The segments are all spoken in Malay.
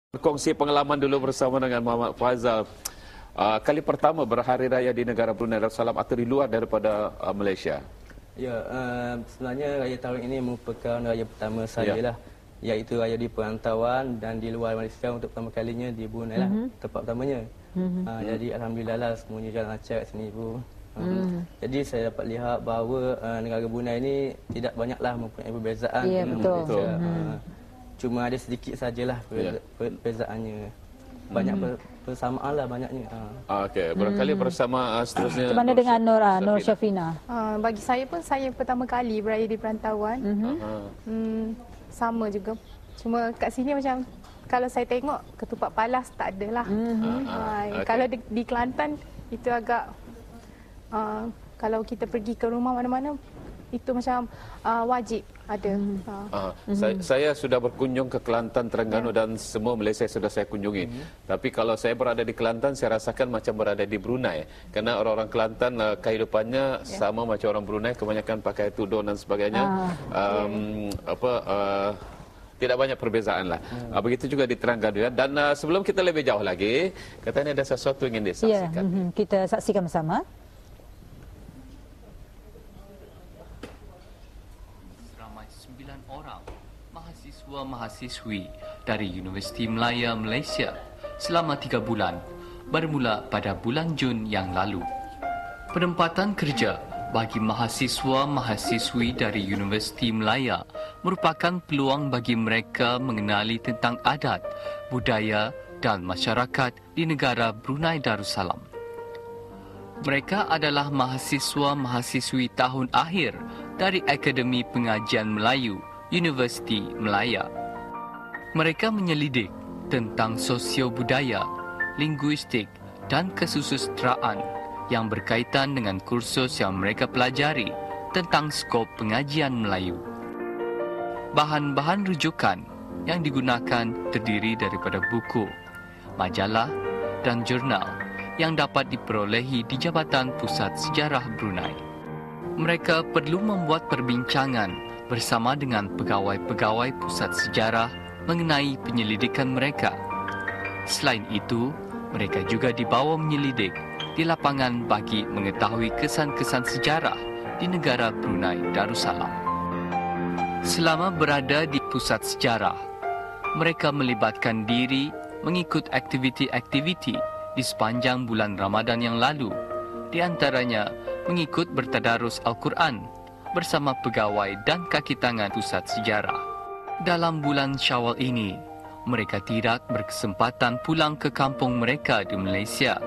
Berkongsi pengalaman dulu bersama dengan Muhammad Faizal. Kali pertama berhari raya di negara Brunei Darussalam atau di luar daripada Malaysia? Ya, sebenarnya raya tahun ini merupakan raya pertama saya lah, iaitu raya di perantauan dan di luar Malaysia untuk pertama kalinya di Brunei lah, tempat pertamanya. Jadi alhamdulillah lah semuanya jalan lancar kat sini pun. Jadi saya dapat lihat bahawa negara Brunei ini tidak banyaklah mempunyai perbezaan dengan Malaysia. Cuma ada sedikit sajalah perbezaannya. Banyak persamaan lah banyaknya. Okey, barangkali bersama seterusnya. Macam mana dengan Nur Syafina? Bagi saya pun saya pertama kali beraya di perantauan. Sama juga. Cuma kat sini macam kalau saya tengok ketupat palas tak ada lah. Kalau di Kelantan itu agak kalau kita pergi ke rumah mana-mana itu macam wajib ada. Saya sudah berkunjung ke Kelantan, Terengganu dan semua Malaysia sudah saya kunjungi. Tapi kalau saya berada di Kelantan, saya rasakan macam berada di Brunei. Kerana orang-orang Kelantan kehidupannya sama macam orang Brunei, kebanyakan pakai tudung dan sebagainya. Tidak banyak perbezaan lah. Begitu juga di Terengganu ya. Dan sebelum kita lebih jauh lagi, katanya ada sesuatu yang ingin disaksikan. Kita saksikan bersama. Orang mahasiswa-mahasiswi dari Universiti Malaya Malaysia selama 3 bulan bermula pada bulan Jun yang lalu. Penempatan kerja bagi mahasiswa-mahasiswi dari Universiti Malaya merupakan peluang bagi mereka mengenali tentang adat, budaya dan masyarakat di negara Brunei Darussalam. Mereka adalah mahasiswa-mahasiswi tahun akhir dari Akademi Pengajian Melayu Universiti Malaya. Mereka menyelidik tentang sosio-budaya, linguistik dan kesusastraan yang berkaitan dengan kursus yang mereka pelajari tentang skop pengajian Melayu. Bahan-bahan rujukan yang digunakan terdiri daripada buku, majalah dan jurnal yang dapat diperolehi di Jabatan Pusat Sejarah Brunei. Mereka perlu membuat perbincangan bersama dengan pegawai-pegawai pusat sejarah mengenai penyelidikan mereka. Selain itu, mereka juga dibawa menyelidik di lapangan bagi mengetahui kesan-kesan sejarah di negara Brunei Darussalam. Selama berada di pusat sejarah, mereka melibatkan diri mengikut aktiviti-aktiviti di sepanjang bulan Ramadan yang lalu, di antaranya mengikut bertadarus Al-Quran bersama pegawai dan kaki tangan pusat sejarah. Dalam bulan Syawal ini, mereka tidak berkesempatan pulang ke kampung mereka di Malaysia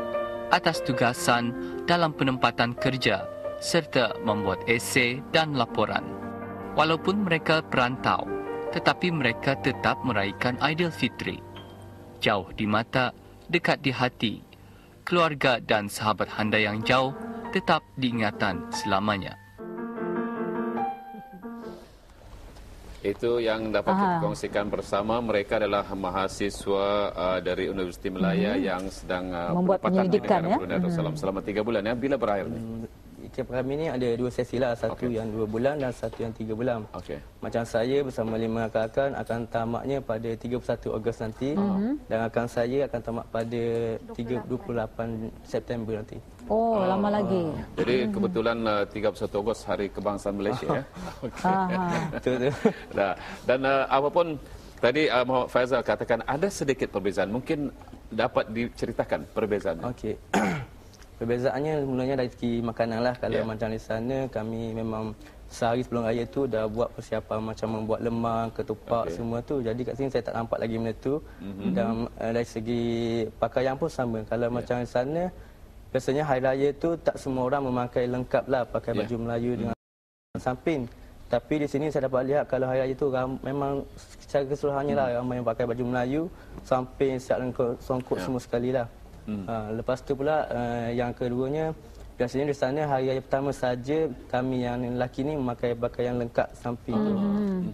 atas tugasan dalam penempatan kerja serta membuat esei dan laporan. Walaupun mereka perantau, tetapi mereka tetap meraihkan Aidilfitri. Jauh di mata, dekat di hati, keluarga dan sahabat anda yang jauh tetap diingatan selamanya. Itu yang dapat kita kongsikan bersama. Mereka adalah mahasiswa dari Universiti Malaya yang sedang membuat penyelidikan di negara Brunei Darussalam selama 3 bulan ya. Bila berakhir ni? Kami ni ada 2 sesi lah, satu yang 2 bulan dan satu yang 3 bulan. Macam saya bersama 5 rakan akan tamatnya pada 31 Ogos nanti dan rakan saya akan tamat pada 28 September nanti. Lama lagi. Jadi kebetulan 31 Ogos Hari Kebangsaan Malaysia ya. Betul. Dan apapun tadi Muhammad Faizal katakan ada sedikit perbezaan. Mungkin dapat diceritakan perbezaan. Okey. Perbezaannya sebenarnya dari segi makanan lah. Kalau macam di sana kami memang sehari sebelum raya tu dah buat persiapan macam membuat lemang, ketupat semua tu. Jadi kat sini saya tak nampak lagi benda tu. Dan dari segi pakaian pun sama. Kalau macam di sana biasanya hari raya tu tak semua orang memakai lengkap lah, pakai baju Melayu dengan samping. Tapi di sini saya dapat lihat kalau hari raya tu memang secara keseluruhannya lah ramai yang pakai baju Melayu, samping, siap lengkap, songkok semua sekali lah. Lepas tu pula yang keduanya, Biasanya di sana hari raya pertama saja kami yang lelaki ni memakai pakaian lengkap samping tu.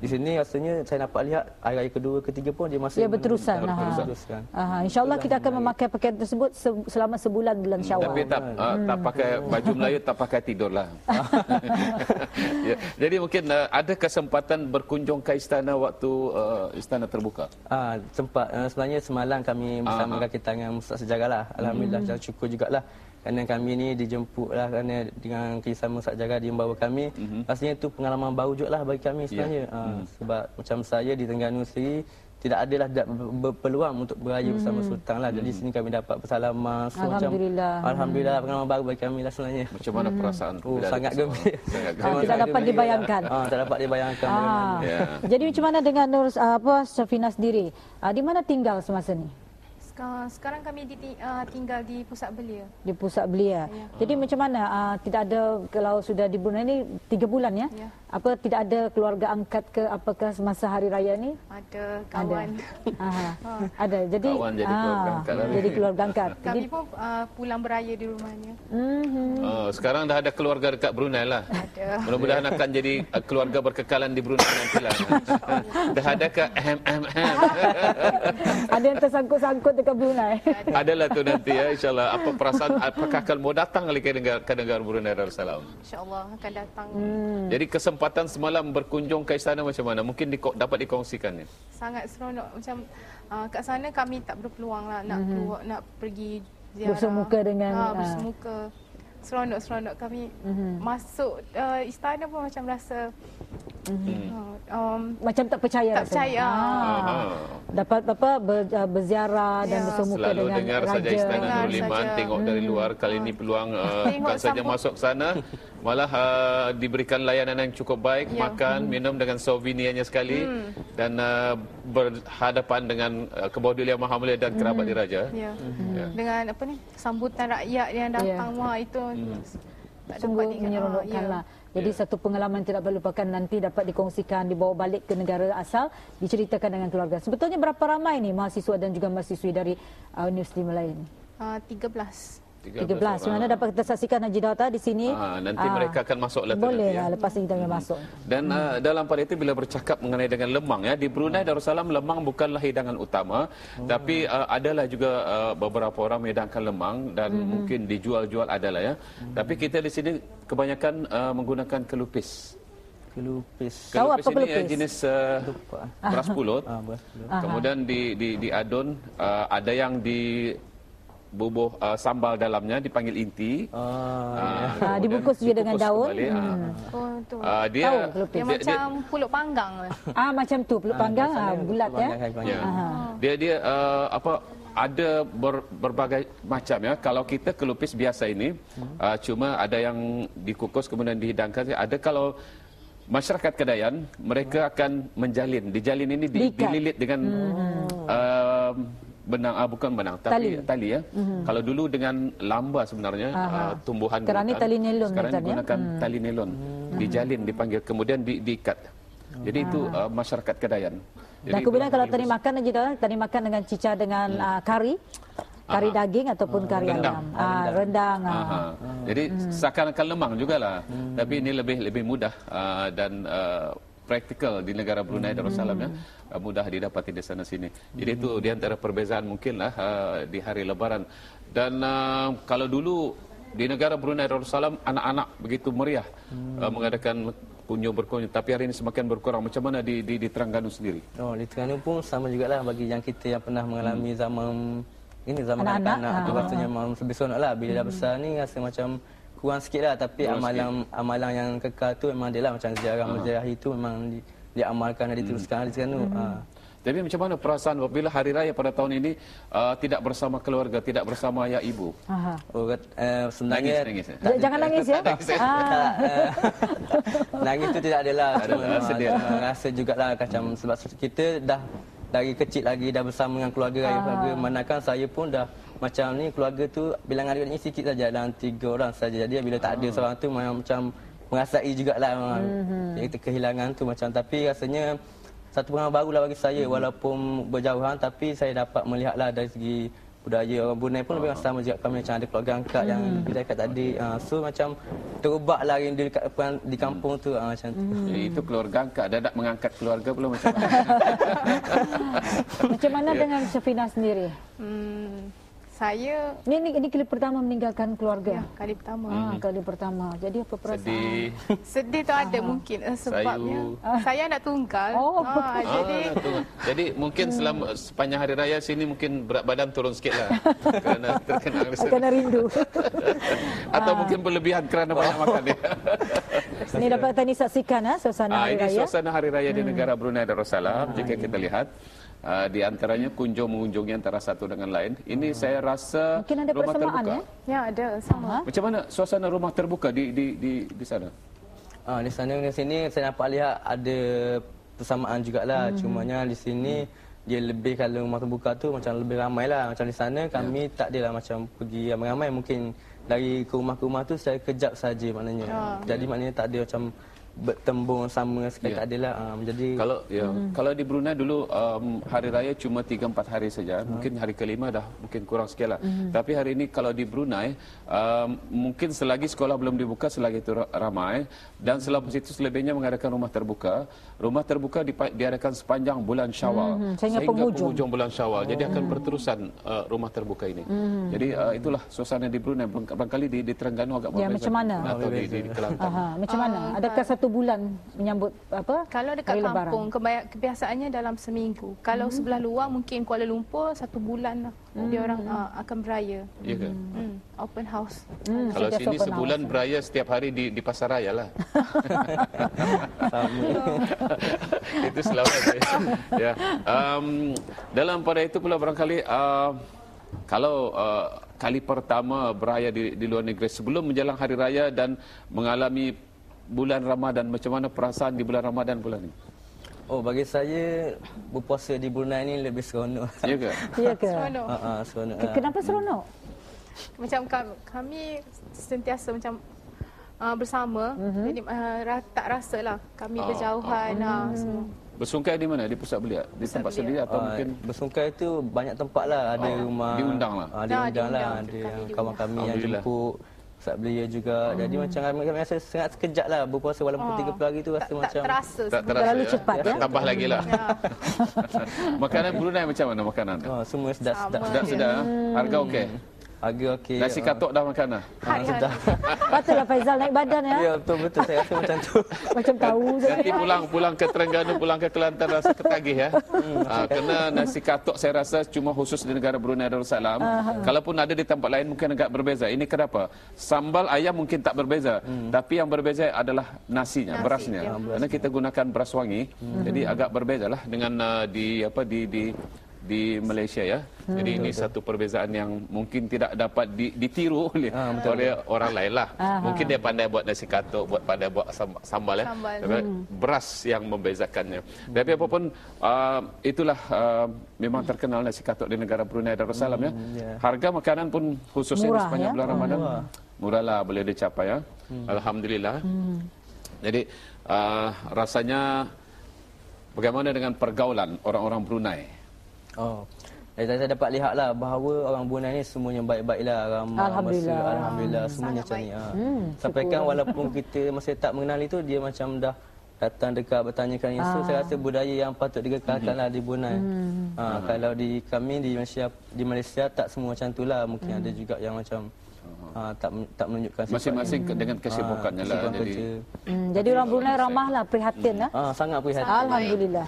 Di sini rasanya saya dapat lihat hari raya kedua, ketiga pun dia masih berterusan. InsyaAllah kita akan memakai pakaian tersebut selama sebulan bulan Syawal. Tapi tak pakai baju Melayu, tak pakai tidur lah. Ya. Jadi mungkin ada kesempatan berkunjung ke istana waktu istana terbuka? Sempat. Sebenarnya semalam kami bersama kaki tangan Ustaz Sejarah lah. Alhamdulillah dan syukur jugalah. Kerana kami ni dijemput lah kerana dengan kerjasama Ustaz Sejarah dia membawa kami. Rasanya itu pengalaman baru juga lah bagi kami sebenarnya. Sebab macam saya di Terengganu sendiri tidak adalah berpeluang untuk beraya bersama Sultan lah. Jadi sini kami dapat bersalaman. Alhamdulillah pengalaman baru bagi kami lah sebenarnya. Macam mana perasaan? Sangat gembira. Tidak dapat dibayangkan. Tak dapat dibayangkan. Jadi macam mana dengan Nur Syafina sendiri? Di mana tinggal semasa ni? Sekarang kami tinggal di Pusat Belia. Di Pusat Belia. Ya. Jadi macam mana? Tidak ada, kalau sudah di Brunei ni 3 bulan ya? Ya. Apa tidak ada keluarga angkat ke apakah semasa hari raya ni? Ada kawan. Ada. Jadi kawan jadi keluarga angkat. Jadi keluarga angkat. Kami pun pulang beraya di rumahnya. Sekarang dah ada keluarga dekat Brunei lah. Ada. Mudah-mudahan akan jadi keluarga berkekalan di Brunei nantilah. Dah ada ke Ada yang tersangkut-sangkut dekat Brunei. Adalah tu nanti ya, insyaAllah. Apa perasaan, apakah akan mau datang kali ke negara Brunei Darussalam? InsyaAllah akan datang. Jadi kesempatan semalam berkunjung ke istana macam mana? Mungkin dapat dikongsikan ni? Sangat seronok. Macam kat sana kami tak berpeluang lah nak pergi ziarah. Bersemuka dengan... bersemuka. Seronok-seronok kami masuk istana pun macam rasa macam tak percaya. Tak percaya. Dapat berziarah dan bersemuka selalu dengan dengar raja. saja istana Nurul Iman, tengok dari luar. Kali ini peluang bukan saja masuk sana, malah diberikan layanan yang cukup baik, makan, minum dengan souvenirnya sekali dan berhadapan dengan Kebaudulian Maha Mulia dan kerabat diraja. Dengan sambutan rakyat yang datang, wah itu sungguh menyeronokkanlah. Jadi satu pengalaman tidak boleh lupakan, nanti dapat dikongsikan, dibawa balik ke negara asal, diceritakan dengan keluarga. Sebetulnya berapa ramai ni mahasiswa dan juga mahasiswi dari Universiti Melayu ini? 13. 13. Mana dapat kita saksikan Haji Dawata di sini. Nanti mereka akan masuk lepas boleh nanti, lah, lepas ini kita akan masuk. Dan dalam pada itu bila bercakap mengenai dengan lemang ya, di Brunei Darussalam lemang bukanlah hidangan utama, tapi adalah juga beberapa orang menghidangkan lemang dan mungkin dijual-jual adalah ya. Tapi kita di sini kebanyakan menggunakan kelupis. Kelupis apa ini kelupis? Jenis beras pulut. Kemudian diadun, ada yang bubuh sambal dalamnya dipanggil inti. Dibungkus juga dengan daun. Dia macam pulut panggang. Macam tu pulut panggang, bulat ya. Dia ada berbagai macam ya. Kalau kita kelupis biasa ini cuma ada yang dikukus kemudian dihidangkan. Ada kalau masyarakat Kedayan mereka akan menjalin. Dijalin ini dililit dengan benang, bukan benang, tapi tali ya. Kalau dulu dengan lamba sebenarnya tumbuhan. Sekarang ni tali nelon. Sekarang digunakan tali nelon. Dijalin, dipanggil, kemudian diikat. Jadi itu masyarakat Kedayan. Dan kemudian kalau tadi makan tadi makan dengan cica dengan kari daging ataupun kari ayam. Rendang. Jadi seakan-akan lemang jugalah. Tapi ini lebih mudah dan praktikal di negara Brunei Darussalam ya, mudah didapati di sana sini. Jadi itu di antara perbezaan mungkinlah di hari Lebaran. Dan kalau dulu di negara Brunei Darussalam anak-anak begitu meriah mengadakan berkunjung, tapi hari ini semakin berkurang. Macam mana di Terengganu sendiri? Di Terengganu pun sama jugalah bagi yang kita yang pernah mengalami zaman anak-anak itu rasanya memang lebih seronok lah. Bila dah besar ni rasa macam kurang sikit lah, tapi amalan yang kekal tu memang dia lah, macam ziarah itu memang diamalkan dan diteruskan di Terengganu. Tapi macam mana perasaan apabila hari raya pada tahun ini tidak bersama keluarga, tidak bersama ayah ibu? Sebenarnya nangis. Jangan nangis ya. Nangis tu tidak adalah. Rasa jugalah macam sebab kita dah dari kecil lagi dah bersama dengan keluarga raya. Manakan saya pun dah macam ni, keluarga tu bilangan adik-adik sikit saja, dalam 3 orang saja. Jadi bila tak ada seorang tu macam merasai jugalah kita kehilangan tu macam. Tapi rasanya satu pengalaman barulah bagi saya, walaupun berjauhan tapi saya dapat melihatlah dari segi budaya orang Brunei pun lebih sama juga. Kami macam ada keluarga angkat yang lebih dekat tadi. So macam terubahlah rindu di kampung tu macam tu. Itu keluarga angkat, dadak mengangkat keluarga pula macam mana? Macam mana dengan Syafina sendiri? Saya Ini kali pertama meninggalkan keluarga. ya, kali pertama. Kali pertama. Jadi apa perasaan? Sedih. Sedih tu ada mungkin sebabnya saya anak tunggal. Oh. Jadi mungkin selama sepanjang hari raya sini mungkin berat badan turun sikit lah. Kerana terkenang Kerana rindu. Atau mungkin berlebihan kerana banyak makan dia. Ini dapat tadi saksikan suasana hari Ini raya. suasana hari raya di negara Brunei Darussalam. Jika kita lihat di antaranya mengunjungi antara satu dengan lain. Ini saya rasa Mungkin ada rumah persamaan terbuka. ya ada sama. Macam mana suasana rumah terbuka di sana? Di sana di sini saya nampak lihat ada persamaan jugalah. Cumanya di sini dia lebih, kalau rumah terbuka tu macam lebih ramai lah. Macam di sana kami tak adalah macam pergi ramai-ramai. Mungkin dari ke rumah tu saya kejap saja maknanya. Jadi maknanya tak ada macam bertembung sama sekali, tak adalah. Jadi kalau di Brunei dulu hari raya cuma 3-4 hari saja. Mungkin hari kelima dah mungkin kurang sikit lah. Tapi hari ini kalau di Brunei mungkin selagi sekolah belum dibuka, selagi itu ramai, dan selepas itu selebihnya mengadakan rumah terbuka. Rumah terbuka diadakan sepanjang bulan Syawal sehingga penghujung bulan Syawal. Jadi akan berterusan rumah terbuka ini. Jadi itulah suasana di Brunei. Barangkali di Terengganu agak berbeza. Macam mana? Atau di Kelantan. Macam mana? Adakah satu bulan menyambut apa? Kalau dekat hari kampung kebiasaannya dalam seminggu. Kalau sebelah luar mungkin Kuala Lumpur 1 bulan lah. Dia orang akan beraya. Ya ke? Open house. Kalau sini sebulan beraya setiap hari di pasar raya lah. Itu selalu ya. Dalam pada itu pula barangkali kalau kali pertama beraya di luar negeri sebelum menjelang hari raya dan mengalami bulan Ramadan, macam mana perasaan di bulan Ramadan bulan ini? Oh, bagi saya berpuasa di Brunei ni lebih seronok. Ya ke? Ya ke? Seronok. Seronok. Kenapa seronok? Macam kami sentiasa macam bersama. Jadi tak rasalah kami berjauhan semua. Bersungkai di mana? Di pusat belia? Di tempat sendiri atau mungkin bersungkai itu banyak tempat lah. Ada rumah diundang lah. Diundang lah. Ada yang kawan kami yang jemput. Pusat belia juga. Jadi macam kami rasa sangat sekejap lah berpuasa walaupun 30 hari tu rasa macam tak terasa terlalu cepat ya. Tambah lagi lah. Makanan Brunei macam mana makanan? Semua sedap-sedap. Sedap-sedap. Harga okey? Harga okey. Nasi katuk dah makan dah? Sudah. Patutlah Faizal naik badan ya. Ya, betul-betul saya rasa macam tu. Macam tahu je. Nanti pulang ke Terengganu, pulang ke Kelantan rasa ketagih ya. Kerana nasi katuk saya rasa cuma khusus di negara Brunei Darussalam. Kalaupun ada di tempat lain mungkin agak berbeza. Ini kenapa? Sambal ayam mungkin tak berbeza, tapi yang berbeza adalah nasinya, berasnya. Karena kita gunakan beras wangi, jadi agak berbeza lah dengan di Malaysia ya. Jadi ini satu perbezaan yang mungkin tidak dapat ditiru oleh orang lain lah. Mungkin dia pandai buat nasi katuk, pandai buat sambal ya. Beras yang membezakannya. Tapi apapun itulah memang terkenal nasi katuk di negara Brunei Darussalam ya. Harga makanan pun khususnya di sepanjang bulan Ramadan murah lah, boleh dicapai ya. Alhamdulillah. Jadi rasanya bagaimana dengan pergaulan orang-orang Brunei? Saya dapat lihatlah bahawa orang Brunei ni semuanya baik-baiklah, ramah, Alhamdulillah. Alhamdulillah semuanya macam ni. Sampaikan walaupun kita masih tak mengenali tu, dia macam dah datang dekat bertanyakan isu. Saya rasa budaya yang patut dikekalkanlah di Brunei. Kalau di kami di Malaysia tak semua macam itulah. Mungkin ada juga yang macam tak menunjukkan masing-masing dengan kesibukannya lah. Jadi orang Brunei ramahlah, prihatin sangat prihatin. Alhamdulillah.